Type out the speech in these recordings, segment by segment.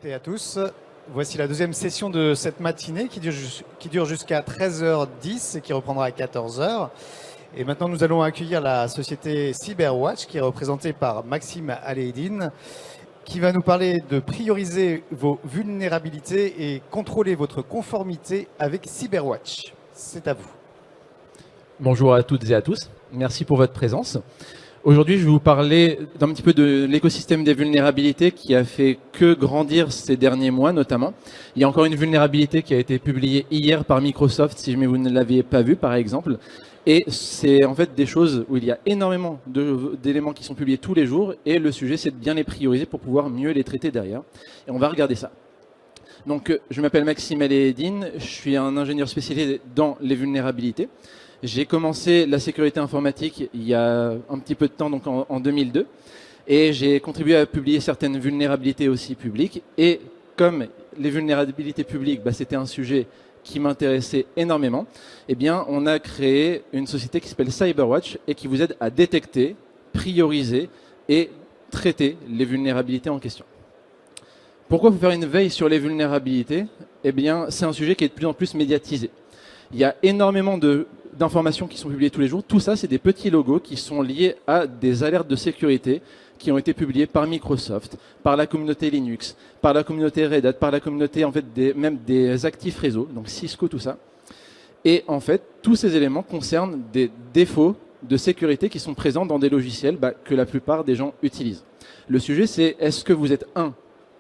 toutes et à tous. Voici la deuxième session de cette matinée qui dure jusqu'à 13h10 et qui reprendra à 14h. Et maintenant, nous allons accueillir la société Cyberwatch qui est représentée par Maxime Alédine qui va nous parler de prioriser vos vulnérabilités et contrôler votre conformité avec Cyberwatch. C'est à vous. Bonjour à toutes et à tous. Merci pour votre présence. Aujourd'hui, je vais vous parler d'un petit peu de l'écosystème des vulnérabilités qui a fait que grandir ces derniers mois notamment. Il y a encore une vulnérabilité qui a été publiée hier par Microsoft, si jamais vous ne l'aviez pas vue par exemple. Et c'est en fait des choses où il y a énormément d'éléments qui sont publiés tous les jours et le sujet c'est de bien les prioriser pour pouvoir mieux les traiter derrière. Et on va regarder ça. Donc je m'appelle Maxime Alédine, je suis un ingénieur spécialisé dans les vulnérabilités. J'ai commencé la sécurité informatique il y a un petit peu de temps, donc en 2002, et j'ai contribué à publier certaines vulnérabilités aussi publiques. Et comme les vulnérabilités publiques, c'était un sujet qui m'intéressait énormément, eh bien, on a créé une société qui s'appelle Cyberwatch et qui vous aide à détecter, prioriser et traiter les vulnérabilités en question. Pourquoi vous faire une veille sur les vulnérabilités? Eh bien, c'est un sujet qui est de plus en plus médiatisé. Il y a énormément d'informations qui sont publiées tous les jours. Tout ça, c'est des petits logos qui sont liés à des alertes de sécurité qui ont été publiées par Microsoft, par la communauté Linux, par la communauté Red Hat, par la communauté en fait même des actifs réseau, donc Cisco, tout ça. Et en fait, tous ces éléments concernent des défauts de sécurité qui sont présents dans des logiciels que la plupart des gens utilisent. Le sujet, c'est est-ce que vous êtes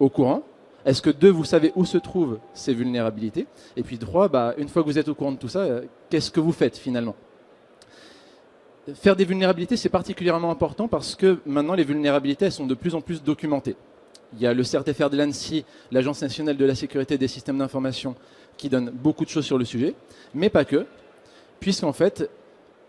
au courant? Est-ce que 2, vous savez où se trouvent ces vulnérabilités? Et puis 3, une fois que vous êtes au courant de tout ça, qu'est-ce que vous faites finalement? Faire des vulnérabilités, c'est particulièrement important parce que maintenant, les vulnérabilités, elles sont de plus en plus documentées. Il y a le CERT-FR de l'ANSSI, l'Agence nationale de la sécurité des systèmes d'information, qui donne beaucoup de choses sur le sujet, mais pas que, puisqu'en fait,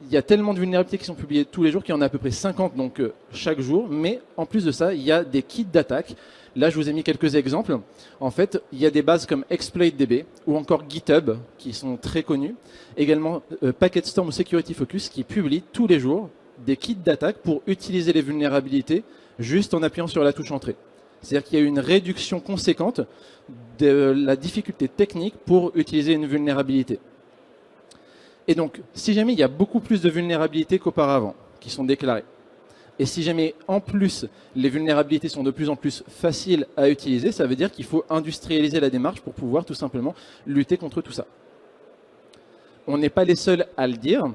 il y a tellement de vulnérabilités qui sont publiées tous les jours qu'il y en a à peu près 50 donc, chaque jour, mais en plus de ça, il y a des kits d'attaque. Là, je vous ai mis quelques exemples. En fait, il y a des bases comme ExploitDB ou encore GitHub qui sont très connus. Également, PacketStorm ou SecurityFocus qui publient tous les jours des kits d'attaque pour utiliser les vulnérabilités juste en appuyant sur la touche entrée. C'est-à-dire qu'il y a une réduction conséquente de la difficulté technique pour utiliser une vulnérabilité. Et donc, si jamais il y a beaucoup plus de vulnérabilités qu'auparavant qui sont déclarées, et si jamais en plus les vulnérabilités sont de plus en plus faciles à utiliser, ça veut dire qu'il faut industrialiser la démarche pour pouvoir tout simplement lutter contre tout ça. On n'est pas les seuls à le dire.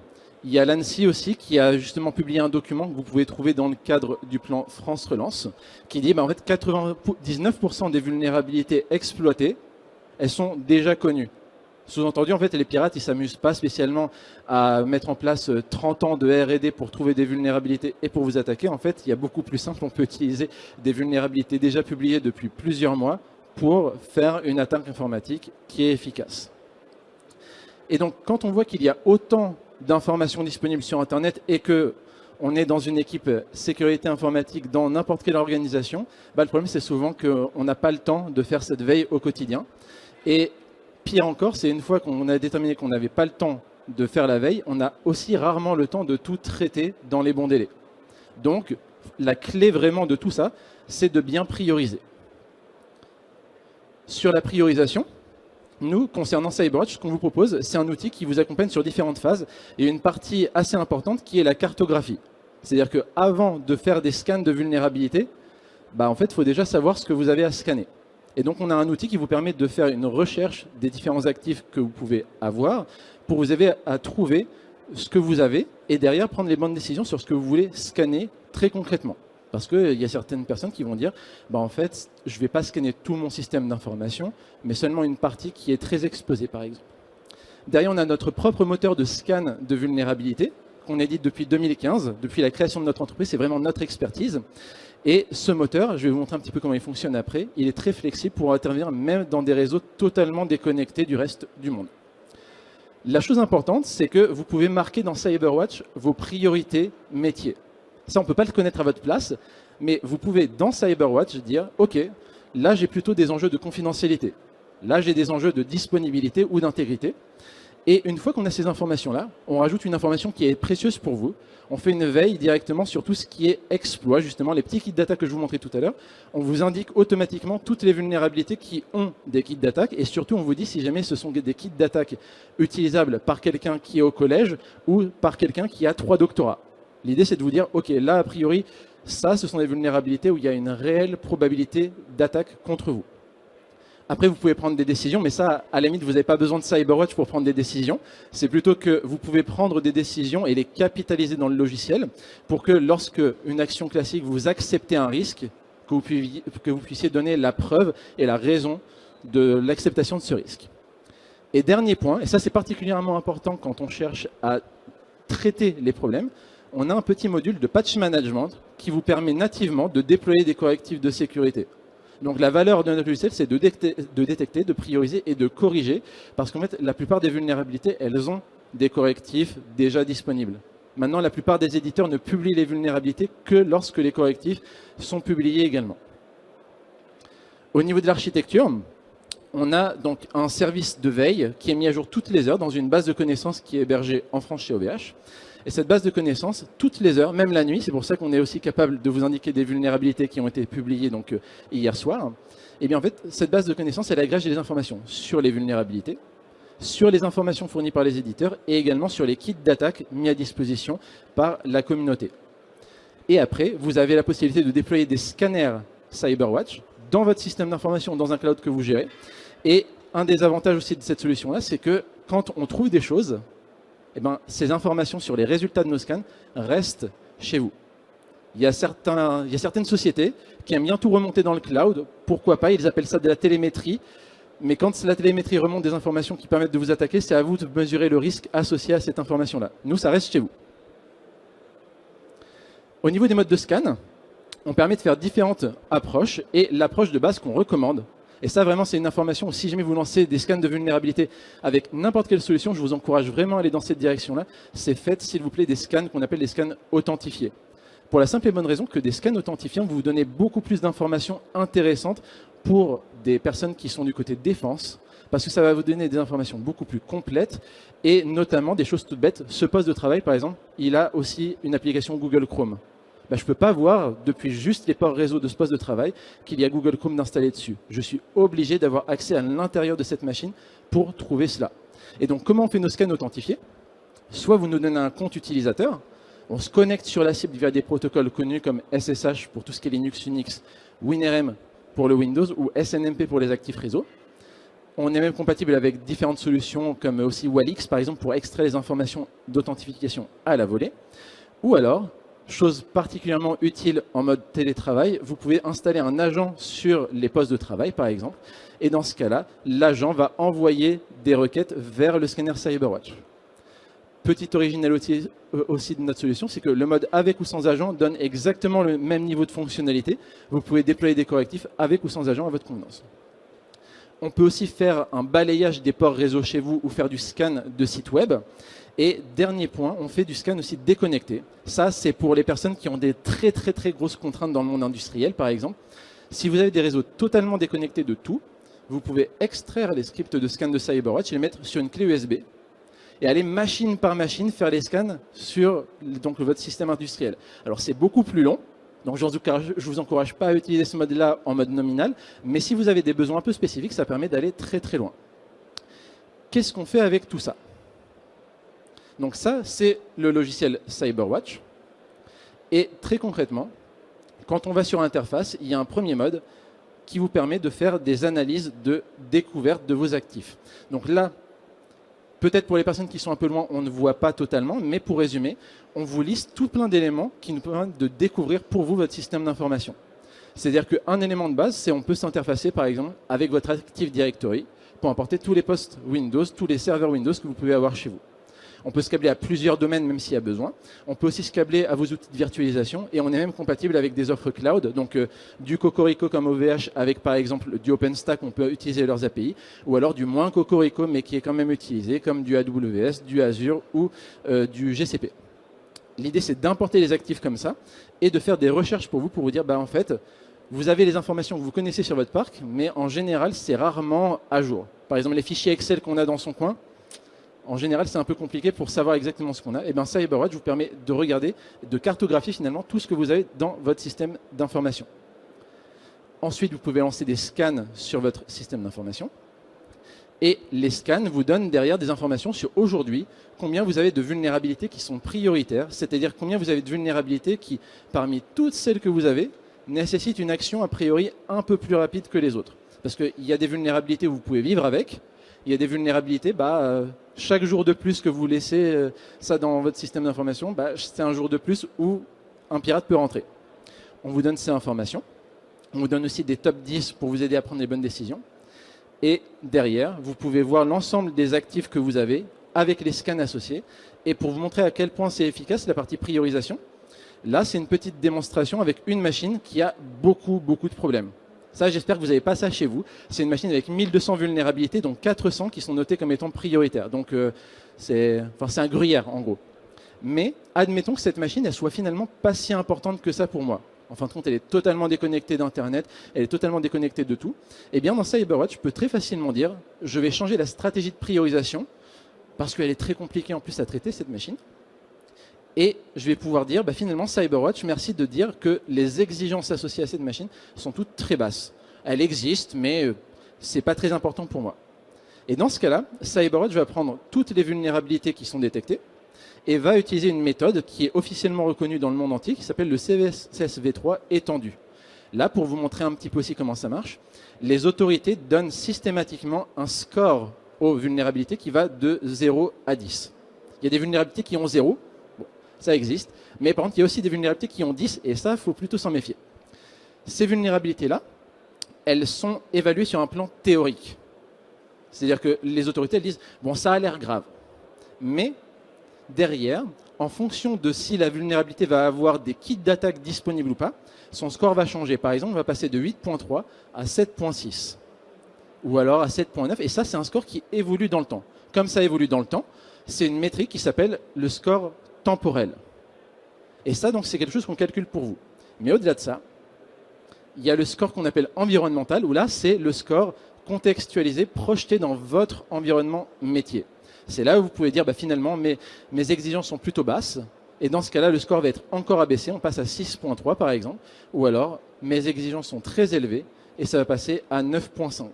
Il y a l'ANSSI aussi qui a justement publié un document que vous pouvez trouver dans le cadre du plan France Relance qui dit en fait 99% des vulnérabilités exploitées, elles sont déjà connues. Sous-entendu, en fait, les pirates, ils s'amusent pas spécialement à mettre en place 30 ans de R&D pour trouver des vulnérabilités et pour vous attaquer. En fait, il y a beaucoup plus simple. On peut utiliser des vulnérabilités déjà publiées depuis plusieurs mois pour faire une attaque informatique qui est efficace. Et donc, quand on voit qu'il y a autant d'informations disponibles sur Internet et que on est dans une équipe sécurité informatique dans n'importe quelle organisation, le problème, c'est souvent qu'on n'a pas le temps de faire cette veille au quotidien. Et pire encore, c'est une fois qu'on a déterminé qu'on n'avait pas le temps de faire la veille, on a aussi rarement le temps de tout traiter dans les bons délais. Donc, la clé vraiment de tout ça, c'est de bien prioriser. Sur la priorisation, nous, concernant Cyberwatch, ce qu'on vous propose, c'est un outil qui vous accompagne sur différentes phases et une partie assez importante qui est la cartographie. C'est-à-dire qu'avant de faire des scans de vulnérabilité, en fait, il faut déjà savoir ce que vous avez à scanner. Et donc, on a un outil qui vous permet de faire une recherche des différents actifs que vous pouvez avoir pour vous aider à trouver ce que vous avez et derrière prendre les bonnes décisions sur ce que vous voulez scanner très concrètement. Parce qu'il y a certaines personnes qui vont dire en fait, je ne vais pas scanner tout mon système d'information, mais seulement une partie qui est très exposée, par exemple. Derrière, on a notre propre moteur de scan de vulnérabilité qu'on édite depuis 2015, depuis la création de notre entreprise, c'est vraiment notre expertise. Et ce moteur, je vais vous montrer un petit peu comment il fonctionne après, il est très flexible pour intervenir même dans des réseaux totalement déconnectés du reste du monde. La chose importante, c'est que vous pouvez marquer dans Cyberwatch vos priorités métiers. Ça, on ne peut pas le connaître à votre place, mais vous pouvez dans Cyberwatch dire « Ok, là j'ai plutôt des enjeux de confidentialité, là j'ai des enjeux de disponibilité ou d'intégrité ». Et une fois qu'on a ces informations-là, on rajoute une information qui est précieuse pour vous. On fait une veille directement sur tout ce qui est exploit, justement les petits kits d'attaque que je vous montrais tout à l'heure. On vous indique automatiquement toutes les vulnérabilités qui ont des kits d'attaque et surtout on vous dit si jamais ce sont des kits d'attaque utilisables par quelqu'un qui est au collège ou par quelqu'un qui a 3 doctorats. L'idée c'est de vous dire, ok, là a priori, ça ce sont des vulnérabilités où il y a une réelle probabilité d'attaque contre vous. Après, vous pouvez prendre des décisions, mais ça, à la limite, vous n'avez pas besoin de CyberWatch pour prendre des décisions. C'est plutôt que vous pouvez prendre des décisions et les capitaliser dans le logiciel pour que lorsque une action classique, vous acceptez un risque, que vous puissiez donner la preuve et la raison de l'acceptation de ce risque. Et dernier point, et ça c'est particulièrement important quand on cherche à traiter les problèmes, on a un petit module de patch management qui vous permet nativement de déployer des correctifs de sécurité. Donc la valeur de notre logiciel, c'est de détecter, de prioriser et de corriger, parce qu'en fait, la plupart des vulnérabilités, elles ont des correctifs déjà disponibles. Maintenant, la plupart des éditeurs ne publient les vulnérabilités que lorsque les correctifs sont publiés également. Au niveau de l'architecture, on a donc un service de veille qui est mis à jour toutes les heures dans une base de connaissances qui est hébergée en France chez OVH. Et cette base de connaissances, toutes les heures, même la nuit, c'est pour ça qu'on est aussi capable de vous indiquer des vulnérabilités qui ont été publiées donc, hier soir. Et bien en fait, cette base de connaissances, elle agrège des informations sur les vulnérabilités, sur les informations fournies par les éditeurs et également sur les kits d'attaque mis à disposition par la communauté. Et après, vous avez la possibilité de déployer des scanners CyberWatch dans votre système d'information, dans un cloud que vous gérez. Et un des avantages aussi de cette solution-là, c'est que quand on trouve des choses, eh ben, ces informations sur les résultats de nos scans restent chez vous. Il y a certaines sociétés qui aiment bien tout remonter dans le cloud. Pourquoi pas? Ils appellent ça de la télémétrie. Mais quand la télémétrie remonte des informations qui permettent de vous attaquer, c'est à vous de mesurer le risque associé à cette information-là. Nous, ça reste chez vous. Au niveau des modes de scan, on permet de faire différentes approches. Et l'approche de base qu'on recommande, et ça, vraiment, c'est une information. Si jamais vous lancez des scans de vulnérabilité avec n'importe quelle solution, je vous encourage vraiment à aller dans cette direction-là. C'est faites, s'il vous plaît, des scans qu'on appelle des scans authentifiés. Pour la simple et bonne raison que des scans authentifiés vont vous donner beaucoup plus d'informations intéressantes pour des personnes qui sont du côté défense, parce que ça va vous donner des informations beaucoup plus complètes et notamment des choses toutes bêtes. Ce poste de travail, par exemple, il a aussi une application Google Chrome. Ben, je ne peux pas voir, depuis juste les ports réseau de ce poste de travail, qu'il y a Google Chrome d'installer dessus. Je suis obligé d'avoir accès à l'intérieur de cette machine pour trouver cela. Et donc, comment on fait nos scans authentifiés? Soit vous nous donnez un compte utilisateur, on se connecte sur la cible via des protocoles connus comme SSH pour tout ce qui est Linux, Unix, WinRM pour le Windows ou SNMP pour les actifs réseau. On est même compatible avec différentes solutions comme aussi Walix, par exemple, pour extraire les informations d'authentification à la volée. Ou alors, chose particulièrement utile en mode télétravail, vous pouvez installer un agent sur les postes de travail, par exemple. Et dans ce cas-là, l'agent va envoyer des requêtes vers le scanner CyberWatch. Petite originalité aussi de notre solution, c'est que le mode avec ou sans agent donne exactement le même niveau de fonctionnalité. Vous pouvez déployer des correctifs avec ou sans agent à votre convenance. On peut aussi faire un balayage des ports réseau chez vous ou faire du scan de sites web. Et dernier point, on fait du scan aussi déconnecté. Ça, c'est pour les personnes qui ont des très grosses contraintes dans le monde industriel, par exemple. Si vous avez des réseaux totalement déconnectés de tout, vous pouvez extraire les scripts de scan de CyberWatch et les mettre sur une clé USB et aller machine par machine faire les scans sur donc, votre système industriel. Alors c'est beaucoup plus long, donc je ne vous encourage pas à utiliser ce mode-là en mode nominal, mais si vous avez des besoins un peu spécifiques, ça permet d'aller très loin. Qu'est-ce qu'on fait avec tout ça? Donc ça, c'est le logiciel CyberWatch. Et très concrètement, quand on va sur l'interface, il y a un premier mode qui vous permet de faire des analyses de découverte de vos actifs. Donc là, peut-être pour les personnes qui sont un peu loin, on ne voit pas totalement, mais pour résumer, on vous liste tout plein d'éléments qui nous permettent de découvrir pour vous votre système d'information. C'est-à-dire qu'un élément de base, c'est on peut s'interfacer par exemple avec votre Active Directory pour importer tous les postes Windows, tous les serveurs Windows que vous pouvez avoir chez vous. On peut se câbler à plusieurs domaines même s'il y a besoin. On peut aussi se câbler à vos outils de virtualisation et on est même compatible avec des offres cloud. Donc du Cocorico comme OVH avec par exemple du OpenStack, on peut utiliser leurs API. Ou alors du moins Cocorico mais qui est quand même utilisé comme du AWS, du Azure ou du GCP. L'idée c'est d'importer les actifs comme ça et de faire des recherches pour vous dire bah en fait vous avez les informations que vous connaissez sur votre parc mais en général c'est rarement à jour. Par exemple les fichiers Excel qu'on a dans son coin, en général, c'est un peu compliqué pour savoir exactement ce qu'on a. Et bien, CyberWatch vous permet de regarder, de cartographier finalement tout ce que vous avez dans votre système d'information. Ensuite, vous pouvez lancer des scans sur votre système d'information. Et les scans vous donnent derrière des informations sur aujourd'hui, combien vous avez de vulnérabilités qui sont prioritaires, c'est-à-dire combien vous avez de vulnérabilités qui, parmi toutes celles que vous avez, nécessitent une action a priori un peu plus rapide que les autres. Parce qu'il y a des vulnérabilités où vous pouvez vivre avec, il y a des vulnérabilités, chaque jour de plus que vous laissez ça dans votre système d'information, c'est un jour de plus où un pirate peut rentrer. On vous donne ces informations. On vous donne aussi des top 10 pour vous aider à prendre les bonnes décisions. Et derrière, vous pouvez voir l'ensemble des actifs que vous avez avec les scans associés. Et pour vous montrer à quel point c'est efficace, la partie priorisation, là, c'est une petite démonstration avec une machine qui a beaucoup de problèmes. Ça, j'espère que vous n'avez pas ça chez vous. C'est une machine avec 1200 vulnérabilités, dont 400 qui sont notées comme étant prioritaires. Donc, c'est un gruyère, en gros. Mais admettons que cette machine, elle soit finalement pas si importante que ça pour moi. En fin de compte, elle est totalement déconnectée d'Internet, elle est totalement déconnectée de tout. Eh bien, dans CyberWatch, je peux très facilement dire, je vais changer la stratégie de priorisation, parce qu'elle est très compliquée en plus à traiter, cette machine. Et je vais pouvoir dire, finalement, CyberWatch, merci de dire que les exigences associées à cette machine sont toutes très basses. Elles existent, mais c'est pas très important pour moi. Et dans ce cas-là, CyberWatch va prendre toutes les vulnérabilités qui sont détectées et va utiliser une méthode qui est officiellement reconnue dans le monde entier, qui s'appelle le CVSS-V3 étendu. Là, pour vous montrer un petit peu aussi comment ça marche, les autorités donnent systématiquement un score aux vulnérabilités qui va de 0 à 10. Il y a des vulnérabilités qui ont 0, ça existe. Mais par contre, il y a aussi des vulnérabilités qui ont 10, et ça, il faut plutôt s'en méfier. Ces vulnérabilités-là, elles sont évaluées sur un plan théorique. C'est-à-dire que les autorités, elles disent, bon, ça a l'air grave. Mais derrière, en fonction de si la vulnérabilité va avoir des kits d'attaque disponibles ou pas, son score va changer. Par exemple, on va passer de 8.3 à 7.6. Ou alors à 7.9. Et ça, c'est un score qui évolue dans le temps. Comme ça évolue dans le temps, c'est une métrique qui s'appelle le score temporel. Et ça, donc, c'est quelque chose qu'on calcule pour vous. Mais au-delà de ça, il y a le score qu'on appelle environnemental, où là, c'est le score contextualisé, projeté dans votre environnement métier. C'est là où vous pouvez dire, finalement, mes exigences sont plutôt basses, et dans ce cas-là, le score va être encore abaissé, on passe à 6.3 par exemple, ou alors, mes exigences sont très élevées, et ça va passer à 9.5.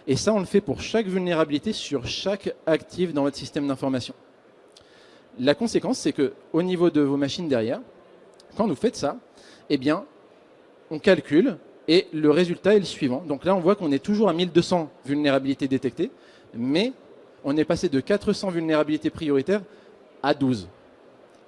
Et ça, on le fait pour chaque vulnérabilité sur chaque actif dans votre système d'information. La conséquence, c'est qu'au niveau de vos machines derrière, quand vous faites ça, eh bien, on calcule et le résultat est le suivant. Donc là, on voit qu'on est toujours à 1200 vulnérabilités détectées, mais on est passé de 400 vulnérabilités prioritaires à 12.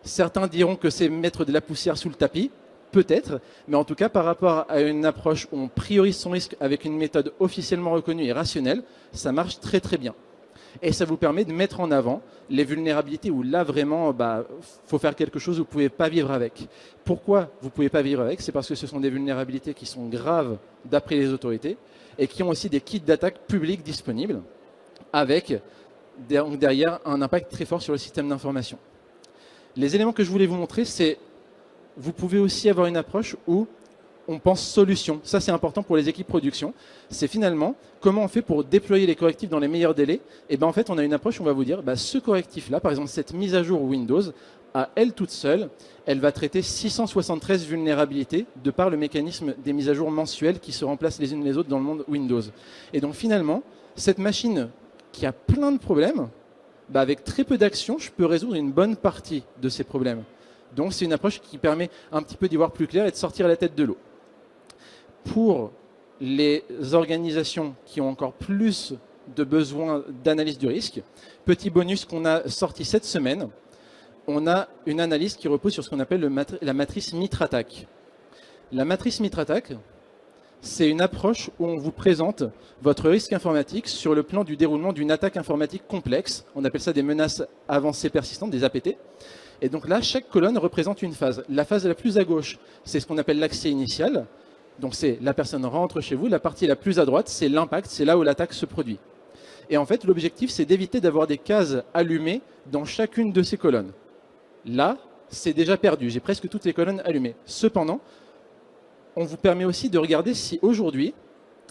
Certains diront que c'est mettre de la poussière sous le tapis, peut-être, mais en tout cas, par rapport à une approche où on priorise son risque avec une méthode officiellement reconnue et rationnelle, ça marche très très bien. Et ça vous permet de mettre en avant les vulnérabilités où là vraiment, faut faire quelque chose, vous ne pouvez pas vivre avec. Pourquoi vous ne pouvez pas vivre avec? C'est parce que ce sont des vulnérabilités qui sont graves d'après les autorités et qui ont aussi des kits d'attaque publics disponibles avec derrière un impact très fort sur le système d'information. Les éléments que je voulais vous montrer, c'est vous pouvez aussi avoir une approche où on pense solution. Ça, c'est important pour les équipes production. C'est finalement comment on fait pour déployer les correctifs dans les meilleurs délais. Et en fait, on a une approche où on va vous dire, ce correctif-là, par exemple, cette mise à jour Windows, à elle toute seule, elle va traiter 673 vulnérabilités de par le mécanisme des mises à jour mensuelles qui se remplacent les unes les autres dans le monde Windows. Et donc, finalement, cette machine qui a plein de problèmes, avec très peu d'actions, je peux résoudre une bonne partie de ces problèmes. Donc, c'est une approche qui permet un petit peu d'y voir plus clair et de sortir la tête de l'eau. Pour les organisations qui ont encore plus de besoins d'analyse du risque, petit bonus qu'on a sorti cette semaine, on a une analyse qui repose sur ce qu'on appelle la matrice MITRE-ATT&CK. La matrice MITRE-ATT&CK, c'est une approche où on vous présente votre risque informatique sur le plan du déroulement d'une attaque informatique complexe. On appelle ça des menaces avancées persistantes, des APT. Et donc là, chaque colonne représente une phase. La phase la plus à gauche, c'est ce qu'on appelle l'accès initial. Donc c'est la personne rentre chez vous. La partie la plus à droite, c'est l'impact, c'est là où l'attaque se produit. Et en fait, l'objectif, c'est d'éviter d'avoir des cases allumées dans chacune de ces colonnes. Là, c'est déjà perdu. J'ai presque toutes les colonnes allumées. Cependant, on vous permet aussi de regarder si aujourd'hui,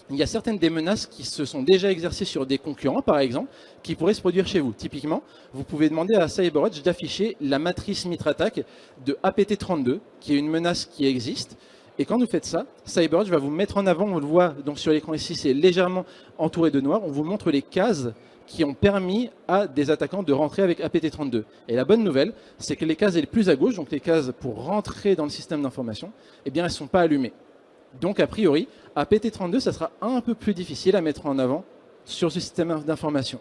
il y a certaines des menaces qui se sont déjà exercées sur des concurrents, par exemple, qui pourraient se produire chez vous. Typiquement, vous pouvez demander à CyberWatch d'afficher la matrice MitraTac de APT32, qui est une menace qui existe. Et quand vous faites ça, CyberWatch va vous mettre en avant, on le voit donc sur l'écran ici, c'est légèrement entouré de noir, on vous montre les cases qui ont permis à des attaquants de rentrer avec APT32. Et la bonne nouvelle, c'est que les cases les plus à gauche, donc les cases pour rentrer dans le système d'information, eh bien elles ne sont pas allumées. Donc, a priori, APT32, ça sera un peu plus difficile à mettre en avant sur ce système d'information.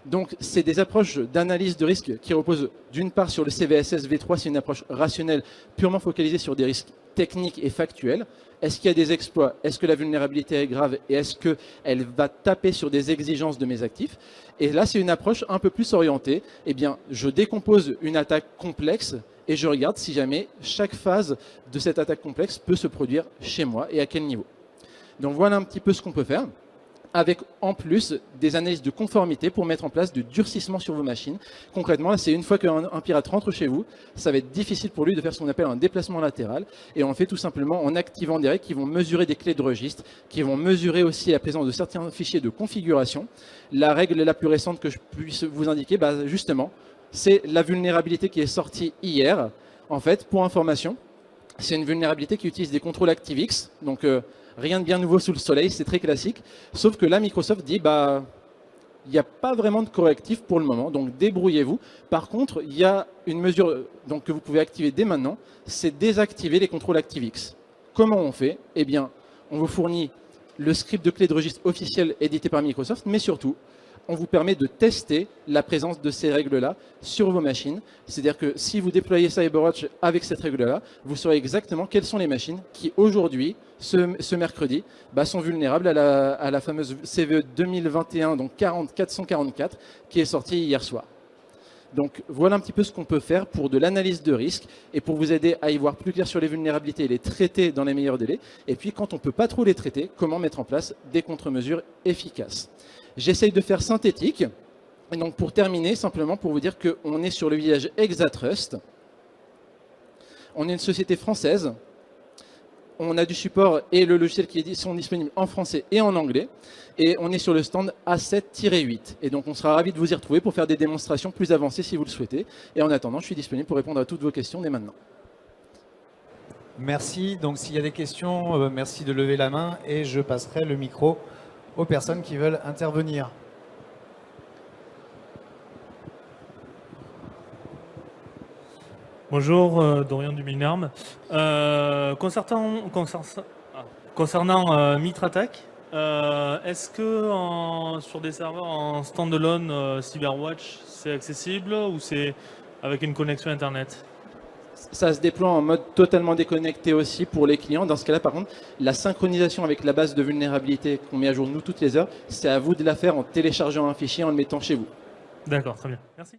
Donc, c'est des approches d'analyse de risque qui reposent d'une part sur le CVSS V3, c'est une approche rationnelle purement focalisée sur des risques techniques et factuels. Est-ce qu'il y a des exploits? Est-ce que la vulnérabilité est grave? Et est-ce qu'elle va taper sur des exigences de mes actifs? Et là, c'est une approche un peu plus orientée. Eh bien, je décompose une attaque complexe et je regarde si jamais chaque phase de cette attaque complexe peut se produire chez moi et à quel niveau. Donc voilà un petit peu ce qu'on peut faire, avec en plus des analyses de conformité pour mettre en place du durcissement sur vos machines. Concrètement, c'est une fois qu'un pirate rentre chez vous, ça va être difficile pour lui de faire ce qu'on appelle un déplacement latéral. Et on le fait tout simplement en activant des règles qui vont mesurer des clés de registre, qui vont mesurer aussi la présence de certains fichiers de configuration. La règle la plus récente que je puisse vous indiquer, justement, c'est la vulnérabilité qui est sortie hier. En fait, pour information, c'est une vulnérabilité qui utilise des contrôles ActiveX. Donc, rien de bien nouveau sous le soleil, c'est très classique. Sauf que là, Microsoft dit, il n'y a pas vraiment de correctif pour le moment, donc débrouillez-vous. Par contre, il y a une mesure donc, que vous pouvez activer dès maintenant, c'est désactiver les contrôles ActiveX. Comment on fait? Eh bien, on vous fournit le script de clé de registre officiel édité par Microsoft, mais surtout, on vous permet de tester la présence de ces règles-là sur vos machines. C'est-à-dire que si vous déployez CyberWatch avec cette règle-là, vous saurez exactement quelles sont les machines qui, aujourd'hui, ce mercredi, sont vulnérables à la fameuse CVE 2021, donc 444, qui est sortie hier soir. Donc voilà un petit peu ce qu'on peut faire pour de l'analyse de risque et pour vous aider à y voir plus clair sur les vulnérabilités et les traiter dans les meilleurs délais. Et puis quand on ne peut pas trop les traiter, comment mettre en place des contre-mesures efficaces. J'essaye de faire synthétique. Et donc pour terminer, simplement pour vous dire qu'on est sur le village Exatrust. On est une société française. On a du support et le logiciel qui sont disponibles en français et en anglais. Et on est sur le stand A7-8. Et donc on sera ravis de vous y retrouver pour faire des démonstrations plus avancées si vous le souhaitez. Et en attendant, je suis disponible pour répondre à toutes vos questions dès maintenant. Merci. Donc s'il y a des questions, merci de lever la main et je passerai le micro aux personnes qui veulent intervenir. Bonjour, Dorian du Milnerm. Concernant MitraTac, est-ce que sur des serveurs en standalone CyberWatch, c'est accessible ou c'est avec une connexion Internet? Ça se déploie en mode totalement déconnecté aussi pour les clients. Dans ce cas-là, par contre, la synchronisation avec la base de vulnérabilité qu'on met à jour nous toutes les heures, c'est à vous de la faire en téléchargeant un fichier, en le mettant chez vous. D'accord, très bien. Merci.